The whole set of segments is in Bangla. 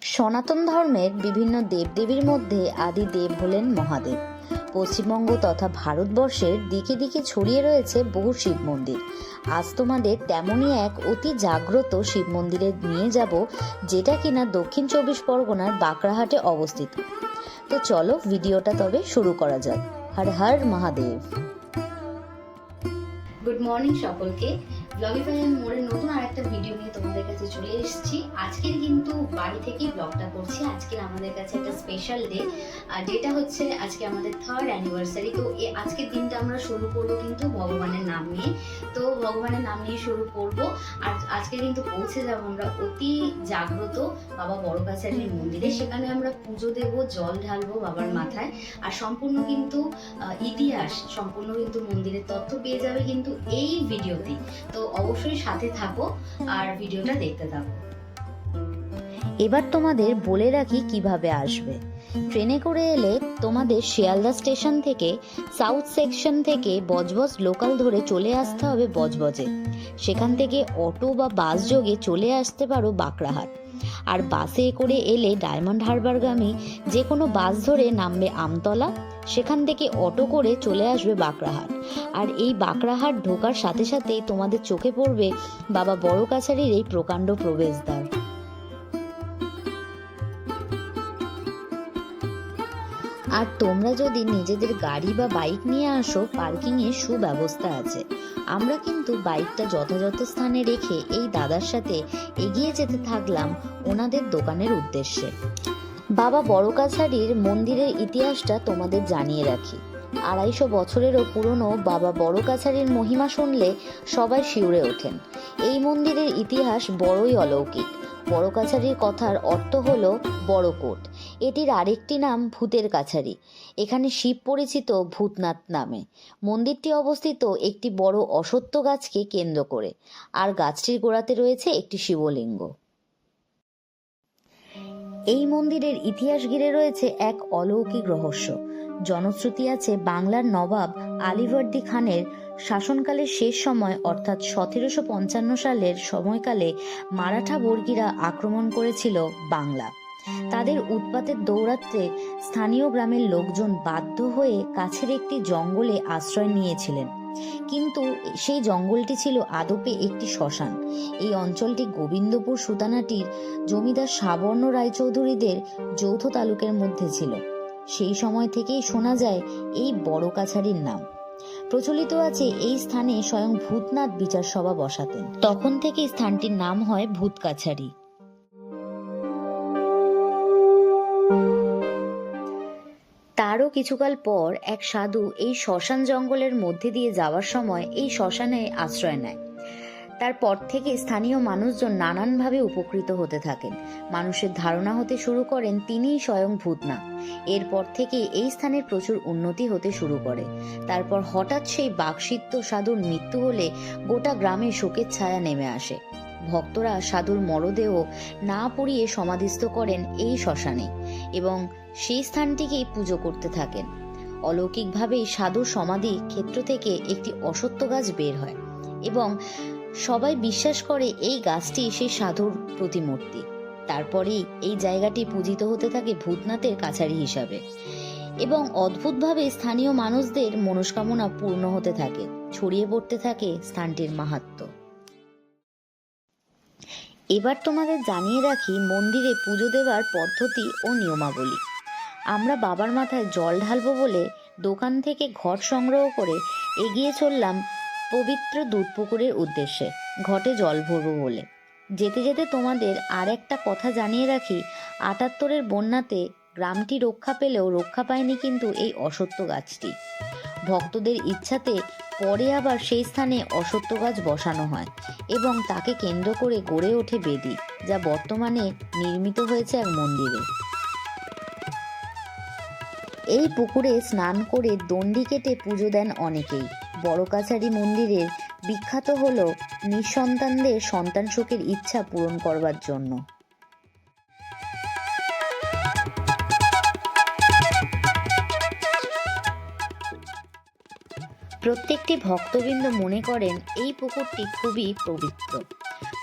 সনাতন ধর্মের বিভিন্ন দেবদেবীর মধ্যে আদি দেব হলেন মহাদেব। পশ্চিমবঙ্গ তথা ভারতবর্ষের দিকে দিকে ছড়িয়ে রয়েছে বহু শিব মন্দির। আজ তোমাদের তেমনই এক অতি জাগ্রত শিব মন্দিরে নিয়ে যাব, যেটা কিনা দক্ষিণ 24 পরগনার বাঁকড়াহাটে অবস্থিত। তো চলো ভিডিওটা তবে শুরু করা যাক। হর হর মহাদেব। গুড মর্নিং সকলকে। ব্লগিফাই মোড়ের নতুন আরেকটা ভিডিও নিয়ে তোমাদের কাছে চলে এসেছি। আজকের কিন্তু বাড়ি থেকেই ব্লগটা করছি। আজকের আমাদের কাছে একটা স্পেশাল ডে, আর যেটা হচ্ছে আজকে আমাদের 3rd অ্যানিভার্সারি। তো আজকের দিনটা আমরা শুরু করবো কিন্তু ভগবানের নাম নিয়ে। তো ভগবানের নাম নিয়ে শুরু করব। আর আজকে কিন্তু পৌঁছে যাবো আমরা অতি জাগ্রত বাবা বড় কাছারির মন্দিরে। সেখানে আমরা পুজো দেব, জল ঢালবো বাবার মাথায়। আর সম্পূর্ণ কিন্তু ইতিহাস, সম্পূর্ণ কিন্তু মন্দিরের তথ্য পেয়ে যাবে কিন্তু এই ভিডিওতে। তো অবশ্যই সাথে থাকো আর ভিডিওটা দেখতে থাকো। এবার তোমাদের বলে রাখি কিভাবে আসবে। ট্রেনে করে এলে তোমাদের শিয়ালদা স্টেশন থেকে সাউথ সেকশন থেকে বজবজ লোকাল ধরে চলে আসতে হবে বজবজে। সেখান থেকে অটো বা বাস যোগে চলে আসতে পারো বাঁকড়াহাট। আর বাসে করে এলে ডায়মন্ড হারবারগামী যে কোনো বাস ধরে নামবে আমতলা। সেখান থেকে অটো করে চলে আসবে বাঁকড়াহাট। আর এই বাঁকড়াহাট ঢোকার সাথে সাথেই তোমাদের চোখে পড়বে বাবা বড় কাছারির এই প্রকাণ্ড প্রবেশদ্বার। আর তোমরা যদি নিজেদের গাড়ি বা বাইক নিয়ে আসো, পার্কিং এর সুব্যবস্থা আছে। আমরা কিন্তু বাইকটা যথাযথ স্থানে রেখে এই দাদার সাথে এগিয়ে যেতে থাকলাম ওনাদের দোকানের উদ্দেশ্যে। বাবা বড় কাছারির মন্দিরের ইতিহাসটা তোমাদের জানিয়ে রাখি। 250 বছরেরও পুরনো বাবা বড় কাছারির মহিমা শুনলে সবাই শিউরে ওঠেন। এই মন্দিরের ইতিহাস বড়ই অলৌকিক। বড় কাছারির কথার অর্থ হলো বড় কোট। এটির আরেকটি নাম ভূতের কাছারি। এখানে শিব পরিচিত ভূতনাথ নামে। মন্দিরটি অবস্থিত একটি বড় অশ্বত্থ গাছকে কেন্দ্র করে, আর গাছটির গোড়াতে রয়েছে একটি শিবলিঙ্গ। এই মন্দিরের ইতিহাস ঘিরে রয়েছে এক অলৌকিক রহস্য। জনশ্রুতি আছে বাংলার নবাব আলীবর্দী খানের শাসনকালের শেষ সময় অর্থাৎ 1755 সালের সময়কালে মারাঠা বর্গীরা আক্রমণ করেছিল বাংলা। তাদের উৎপাতের দৌরাত্ম্যে স্থানীয় গ্রামের লোকজন বাধ্য হয়ে কাছের একটি জঙ্গলে আশ্রয় নিয়েছিলেন। কিন্তু সেই জঙ্গলটি ছিল আদপে একটি শ্মশান। এই অঞ্চলটি গোবিন্দপুর সুতানাটির জমিদার সাবর্ণ রায়চৌধুরীদের যৌথ তালুকের মধ্যে ছিল। সেই সময় থেকেই শোনা যায় এই বড় কাছারির নাম। প্রচলিত আছে এই স্থানে স্বয়ং ভূতনাথ বিচার সভা বসাতেন। তখন থেকে স্থানটির নাম হয় ভূত কাছারি। তারও কিছুকাল পর এক সাধু এই শ্মশান জঙ্গলের মধ্যে দিয়ে যাওয়ার সময় এই শ্মশানে আশ্রয় নেয়। তারপর থেকে স্থানীয় মানুষজন নানানভাবে উপকৃত হতে থাকেন। মানুষের ধারণা হতে শুরু করেন তিনিই স্বয়ং ভূতনাথ। এরপর থেকে এই স্থানের প্রচুর উন্নতি হতে শুরু করে। তারপর হঠাৎ সেই বাকশিত্য সাধুর মৃত্যু হলে গোটা গ্রামে শোকের ছায়া নেমে আসে। ভক্তরা সাধুর মরদেহ না পুড়িয়ে সমাধিস্থ করেন এই শ্মশানে এবং সেই স্থানটিকেই পুজো করতে থাকেন। অলৌকিকভাবেই সাধুর সমাধি ক্ষেত্র থেকে একটি অশ্বত্থ গাছ বের হয় এবং সবাই বিশ্বাস করে এই গাছটি সেই সাধুর প্রতিমূর্তি। তারপরেই এই জায়গাটি পূজিত হতে থাকে ভূতনাথের কাছারি হিসাবে এবং অদ্ভুতভাবে স্থানীয় মানুষদের মনস্কামনা পূর্ণ হতে থাকে। ছড়িয়ে পড়তে থাকে স্থানটির মাহাত্ম্য। এবার তোমাদের জানিয়ে রাখি মন্দিরে পুজো দেওয়ার পদ্ধতি ও নিয়মাবলী। আমরা বাবার মাথায় জল ঢালবো বলে দোকান থেকে ঘট সংগ্রহ করে এগিয়ে চললাম পবিত্র দুধপুকুরের উদ্দেশ্যে, ঘটে জল ভরবো বলে। যেতে যেতে তোমাদের আর একটা কথা জানিয়ে রাখি, 78-এর বন্যাতে গ্রামটি রক্ষা পেলেও রক্ষা পায়নি কিন্তু এই অশ্বত্থ গাছটি। ভক্তদের ইচ্ছাতে পরে আবার সেই স্থানে অশ্বত্থ গাছ বসানো হয় এবং তাকে কেন্দ্র করে গড়ে ওঠে বেদি, যা বর্তমানে নির্মিত হয়েছে এক মন্দিরে। এই পুকুরে স্নান করে দণ্ডি কেটে পুজো দেন অনেকেই। বড় কাছারি মন্দিরের বিখ্যাত হল নিঃসন্তানদের সন্তান সুখের ইচ্ছা পূরণ করবার জন্য। প্রত্যেকটি ভক্তবৃন্দ মনে করেন এই পুকুরটি খুবই পবিত্র।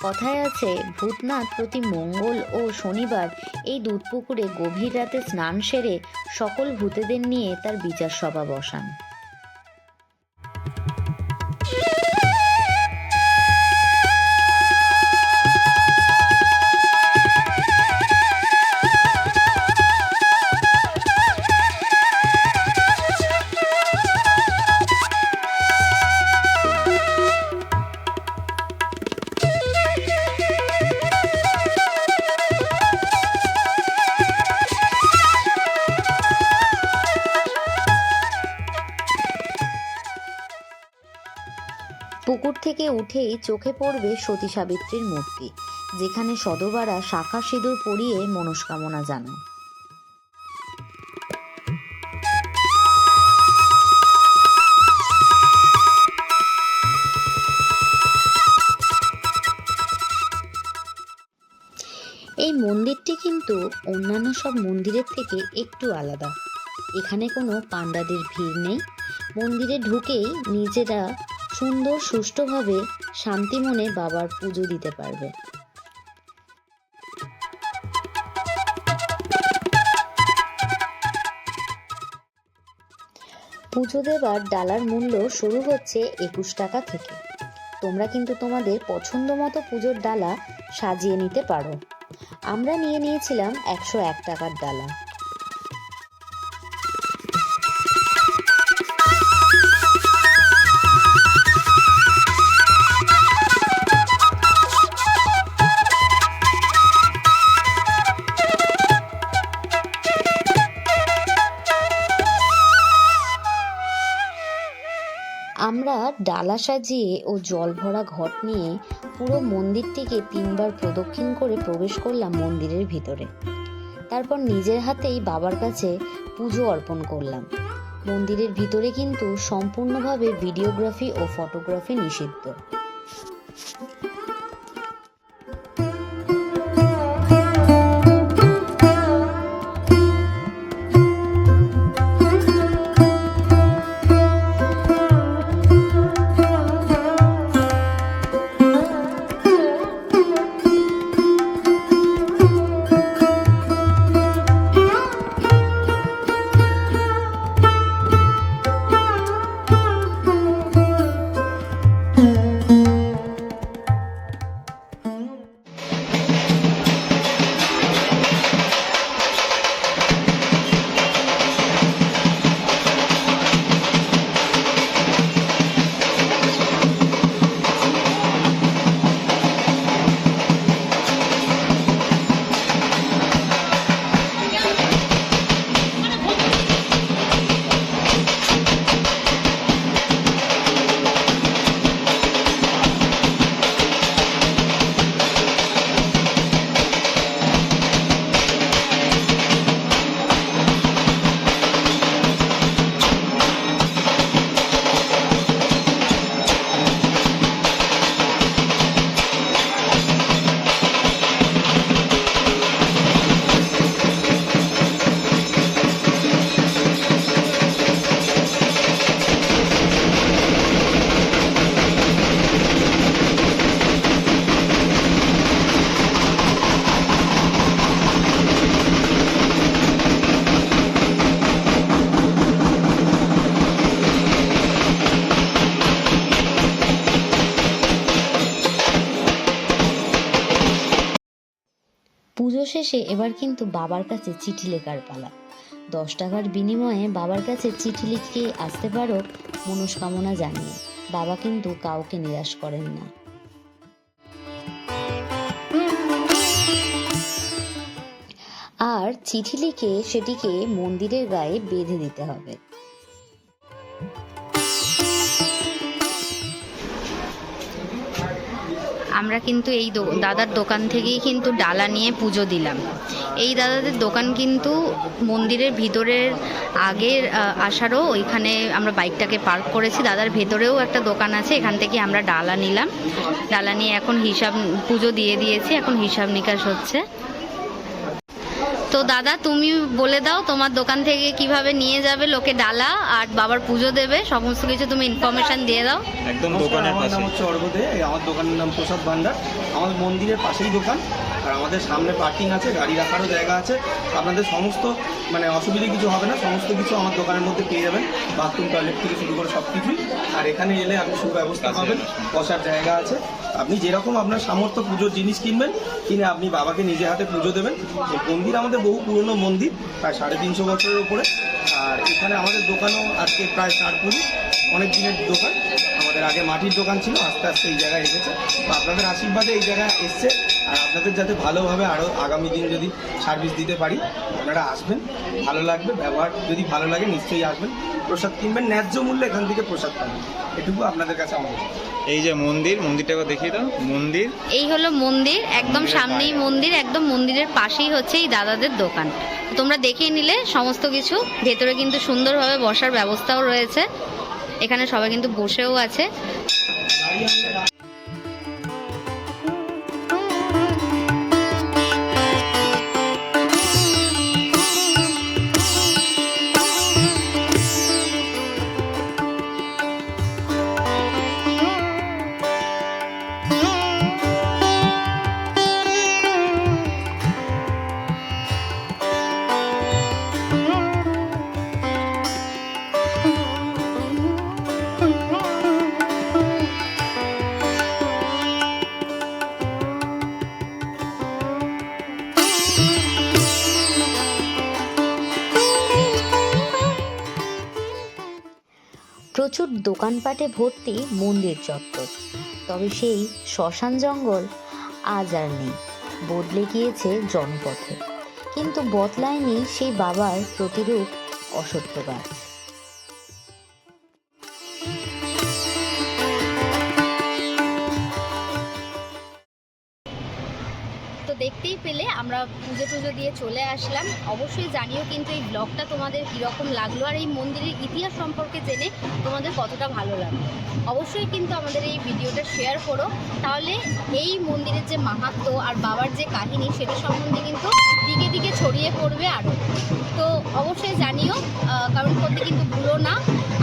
কথায় আছে, ভূতনাথ প্রতি মঙ্গল ও শনিবার এই দুধপুকুরে গভীর রাতে স্নান সেরে সকল ভূতেদের নিয়ে তার বিচার সভা বসান। পুকুর থেকে উঠেই চোখে পড়বে সতী সাবিত্রীর মূর্তি, যেখানে সধবারা শাঁখা সিঁদুর পরিয়ে মনস্কামনা জানায়। এই মন্দিরটি কিন্তু অন্যান্য সব মন্দিরের থেকে একটু আলাদা। এখানে কোনো পাণ্ডাদের ভিড় নেই। মন্দিরে ঢুকেই নিজেরা সুন্দর সুষ্ঠুভাবে শান্তি মনে বাবার পুজো দিতে পারবে। পুজো দেবার ডালার মূল্য শুরু হচ্ছে 21 টাকা থেকে। তোমরা কিন্তু তোমাদের পছন্দ মতো পুজোর ডালা সাজিয়ে নিতে পারো। আমরা নিয়েছিলাম 101 টাকার ডালা। আমরা ডালা সাজিয়ে ও জল ভরা ঘট নিয়ে পুরো মন্দিরটিকে 3 বার প্রদক্ষিণ করে প্রবেশ করলাম মন্দিরের ভিতরে। তারপর নিজের হাতেই বাবার কাছে পুজো অর্পণ করলাম। মন্দিরের ভিতরে কিন্তু সম্পূর্ণভাবে ভিডিওগ্রাফি ও ফটোগ্রাফি নিষিদ্ধ। পুজো শেষে এবার কিন্তু বাবার কাছে চিঠি লেখার পালা। 10 টাকার বিনিময়ে বাবার কাছে চিঠি লিখে আসতে পারো মনস্কামনা জানিয়ে। বাবা কিন্তু কাউকে নিরাশ করেন না। আর চিঠি লিখে সেটিকে মন্দিরের গায়ে বেঁধে দিতে হবে। আমরা কিন্তু এই দাদার দোকান থেকেই কিন্তু ডালা নিয়ে পুজো দিলাম। এই দাদাদের দোকান কিন্তু মন্দিরের ভিতরের আগের আসারও ওইখানে আমরা বাইকটাকে পার্ক করেছি। দাদার ভেতরেও একটা দোকান আছে, এখান থেকে আমরা ডালা নিলাম। ডালা নিয়ে এখন পুজো দিয়ে দিয়েছি, এখন হিসাব নিকাশ হচ্ছে। তো তো দাদা তুমি বলে দাও তোমার দোকান থেকে কিভাবে নিয়ে যাবে লোকে ডালা আর বাবার পুজো দেবে, সমস্ত কিছু তুমি ইনফরমেশন দিয়ে দাও। একদম নমস্কার, দোকানের আমার পাশে। নাম হচ্ছে অর্ঘদে। আমার দোকানের নাম প্রসাদ ভান্ডার। আমাদের মন্দিরের পাশেই দোকান, আর আমাদের সামনে পার্কিং আছে, গাড়ি রাখারও জায়গা আছে। আপনাদের সমস্ত অসুবিধা কিছু হবে না, সমস্ত কিছু আমার দোকানের মধ্যে পেয়ে যাবেন, বাথরুম টয়লেট থেকে শুরু করে সব কিছুই। আর এখানে এলে আপনি সুব্যবস্থা পাবেন, বসার জায়গা আছে। আপনি যেরকম আপনার সামর্থ্য পুজোর জিনিস কিনবেন, কিনে আপনি বাবাকে নিজে হাতে পুজো দেবেন। এই মন্দির আমাদের বহু পুরনো মন্দির, প্রায় 350 বছরের উপরে। আর এখানে আমাদের দোকানও আজকে প্রায় 4 অনেক দিনের দোকান। আমাদের আগে মাটির দোকান ছিল, আস্তে আস্তে এই জায়গায় এসেছে। তো আপনাদের আশীর্বাদে এই জায়গায় এসছে। আর আপনাদের যাতে ভালোভাবে আরও আগামী দিন যদি সার্ভিস দিতে পারি, আপনারা আসবেন, ভালো লাগবে। ব্যবহার যদি ভালো লাগে নিশ্চয়ই আসবেন, প্রসাদ কিনবেন, ন্যায্য মূল্যে এখান থেকে প্রসাদ পাবেন। এটুকু আপনাদের কাছে আমাদের। এই যে মন্দিরটাকে দেখিয়ে দাও। মন্দির, এই হলো মন্দির, একদম সামনেই মন্দির, একদম মন্দিরের পাশেই হচ্ছে এই দাদাদের দোকান। তোমরা দেখিয়ে নিলে সমস্ত কিছু। ভেতরে কিন্তু সুন্দরভাবে বসার ব্যবস্থাও রয়েছে, এখানে সবাই কিন্তু বসেও আছে। প্রচুর দোকানপাটে ভর্তি মন্দির চত্বর, তবে সেই শ্মশান জঙ্গল আজ আর নেই, বদলে গিয়েছে জনপথে। কিন্তু বদলায়নি সেই বাবার প্রতিরূপ অশ্বত্থ গাছ। তো দেখতেই পেলে আমরা পুজো টুজো দিয়ে চলে আসলাম। অবশ্যই জানিও কিন্তু এই ব্লগটা তোমাদের কীরকম লাগলো, আর এই মন্দিরের ইতিহাস সম্পর্কে জেনে তোমাদের কতটা ভালো লাগলো। অবশ্যই কিন্তু আমাদের এই ভিডিওটা শেয়ার করো, তাহলে এই মন্দিরের যে মাহাত্ম্য আর বাবার যে কাহিনী সেটা সম্বন্ধে কিন্তু দিকে দিকে ছড়িয়ে পড়বে আরও। তো অবশ্যই জানিও, কমেন্ট করতে কিন্তু ভুলো না।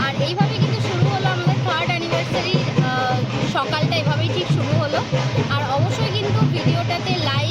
আর এইভাবে কিন্তু শুরু হলো আমাদের 3rd অ্যানিভার্সারির সকালটা, এভাবেই ঠিক শুরু হলো। আর অবশ্যই কিন্তু ভিডিওটাতে লাইক